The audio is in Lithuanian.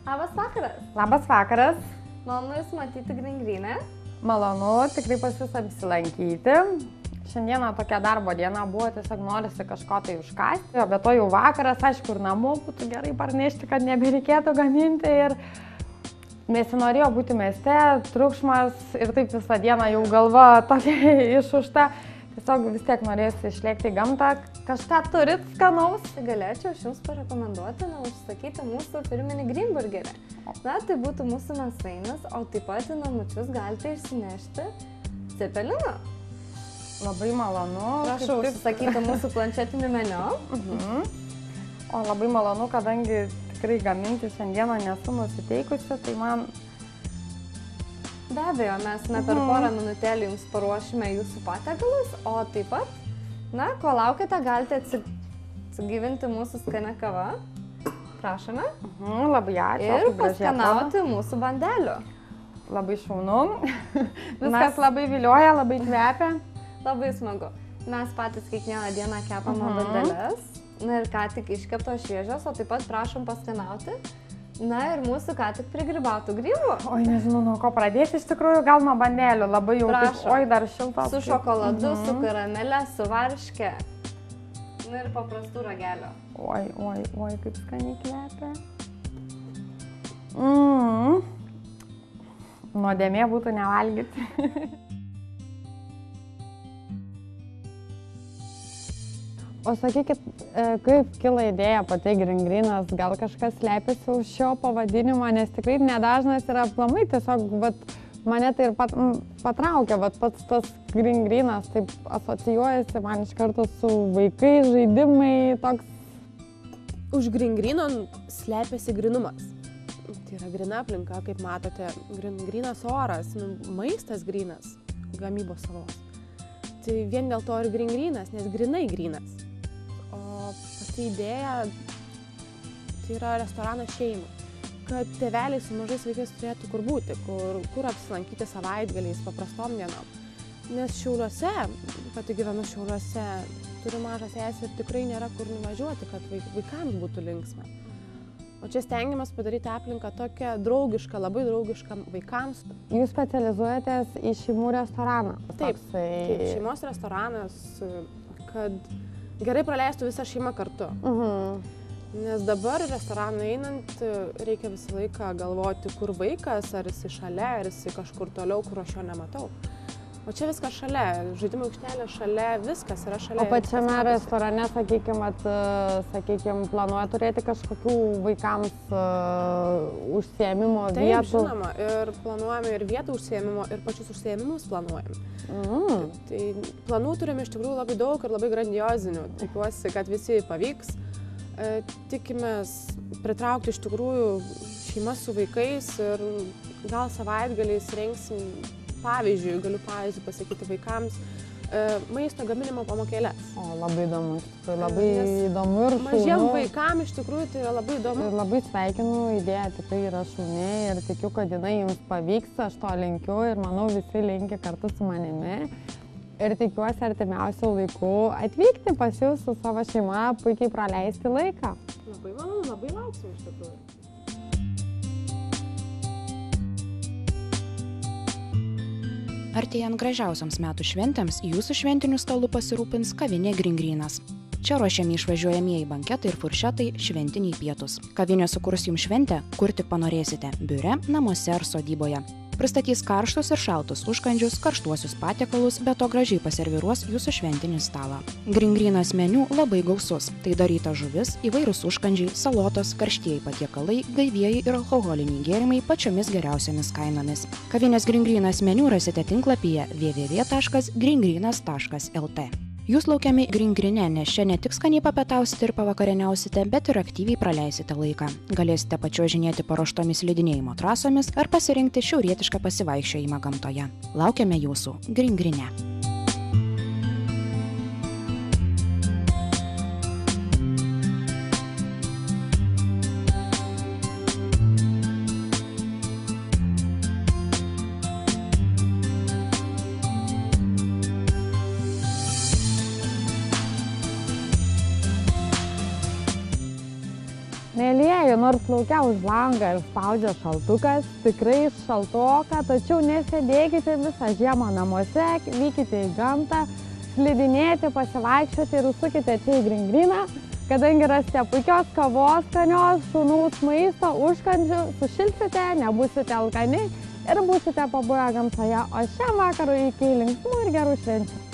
Labas vakaras. Labas vakaras. Malonu Jūs matyti Green-Green'e. Malonu, tikrai pas Jūs apsilankyti. Šiandieną tokia darbo diena buvo, tiesiog norisi kažko tai užkasti. O be to jau vakaras, aišku, ir namo būtų gerai parnešti, kad nebereikėtų gaminti. Ir nesinorėjo būti mieste, triukšmas ir taip visą dieną jau galva tokia išušta. Tiesiog vis tiek norėsiu išlėkti į gamtą. Kažką turit skanaus? Galėčiau aš Jums parekomenduoti, užsakyti mūsų firminį Greenburgerį. Na, tai būtų mūsų mėsainis, o taip pat į namučius galite išsinešti cepeliną. Labai malonu. Prašau užsakyti mūsų planšetinį meniu. O labai malonu, kadangi tikrai gaminti šiandieną nesu nusiteikusi, tai man... Be abejo, mes per porą minutėlį Jums paruošime Jūsų patiekalus, o taip pat, ko laukite, galite atsigyvinti mūsų skanę kavą. Prašome. Labai ačiū. Ir paskanauti mūsų bandelių. Labai šaunu. Viskas labai vilioja, labai kvepia. Labai smagu. Mes patys kiekvieną dieną kepame bandeles. Na ir ką tik iškeptos šviežios, o taip pat prašom paskanauti. Na ir mūsų ką tik prigrybautų grybų. Oi, nežinau, nuo ko pradėti iš tikrųjų, gal nuo bandelių. Labai jau taip, oi, dar šiltos. Su šokoladu, su karamele, su varške. Na ir paprastų ragelio. Oi, kaip skaniai kvepia. Nuodėmė būtų nevalgyti. O sakykit, kaip kilo idėja pati Green-Green'as, gal kažkas slepiasi už šio pavadinimo, nes tikrai nedažnas yra aplamai, tiesiog mane tai ir patraukia, pats tas Green-Green'as taip asocijuojasi man iš karto su vaikais, žaidimai, toks. Už Green-Green'o slepiasi grynumas. Tai yra gryna aplinka, kaip matote, grynas oras, maistas grynas, gamybos salos. Tai vien dėl to ir Green-Green'as, nes grynai grynas. Pati idėja, tai yra restoranas šeimai, kad tėveliai su mažais vaikais turėtų kur būti, kur apsilankyti savaitgaliais, paprastom dienom. Nes Šiauliuose, pati gyvenu Šiauliuose, turiu mažą sesę ir tikrai nėra kur nuvažiuoti, kad vaikams būtų linksma. O čia stengiamės padaryti aplinką tokią draugišką, labai draugišką vaikams. Jūs specializuojatės į šeimų restoraną? Taip, šeimos restoranas, kad gerai praleistų visą šeimą kartu. Nes dabar restoraną einant reikia visą laiką galvoti, kur vaikas, ar jis šalia, ar jis kažkur toliau, kur aš jo nematau. O čia viskas šalia, žaidimų aikštelė šalia, viskas yra šalia. O pačiame restorane, sakykime, planuoja turėti kažkokių vaikams užsiėmimo vietų? Taip, žinoma, ir planuojame ir vietų užsiėmimo, ir pačius užsiėmimus planuojame. Tai planų turime iš tikrųjų labai daug ir labai grandiozinių. Tikiuosi, kad visi pavyks. Tikimės pritraukti iš tikrųjų šeimas su vaikais ir gal savaitgaliais rengsim. Pavyzdžiui, galiu pavyzdį pasakyti vaikams, maisto gaminimo pamokėlės. O, labai įdomu, iš tikrųjų, labai įdomu ir šaunu. Mažiem vaikam iš tikrųjų tai yra labai įdomu. Ir labai sveikinu, idėja tikrai yra šauni ir tikiu, kad jinai jums pavyks, aš to linkiu ir manau visi linki kartu su manimi. Ir tikiuosi artimiausių laikų atvykti pas jūs su savo šeima, puikiai praleisti laiką. Labai malonu, labai lauksim iš tikrųjų. Artėjant gražiausiams metų šventėms, jūsų šventinių stalų pasirūpins kavinė Green-Green'as. Čia ruošiami išvažiuojamieji banketai ir furšetai, šventiniai pietūs. Kavinė sukurs jums šventę, kur tik panorėsite – biure, namuose ar sodyboje. Pristatys karštus ir šaltus užkandžius, karštuosius patiekalus, be to gražiai paserviruos jūsų šventinį stalą. Green-Green'as meniu labai gausus. Tai daryta žuvis, įvairūs užkandžiai, salotos, karštieji patiekalai, gaivieji ir alkoholiniai gėrimai pačiomis geriausiamis kainomis. Kavinės Green-Green'as meniu rasite tinklapyje www.greengreenas.lt. Jūs laukiami Green-Green'e, nes čia ne tik skaniai papietausite ir pavakarieniausite, bet ir aktyviai praleisite laiką. Galėsite pačiuožinėti paruoštomis slidinėjimo trasomis ar pasirinkti šiaurietišką pasivaikščiojimą gamtoje. Laukiame jūsų Green-Green'e. Mėlyjeji, nors laukia už langą ir spaudžia šaltukas, tikrai šaltoka, tačiau nesėdėkite visą žiemą namuose, vykite į gamtą, slidinėti, pasivaikščioti ir užsukite čia į Gringryną, kadangi rasite puikios kavos, skanios, šaunaus maisto, užkandžių, sušilsite, nebūsite alkani ir būsite pabuvę gamtoje, o šiam vakarui iki linksmų ir gerų švenčių.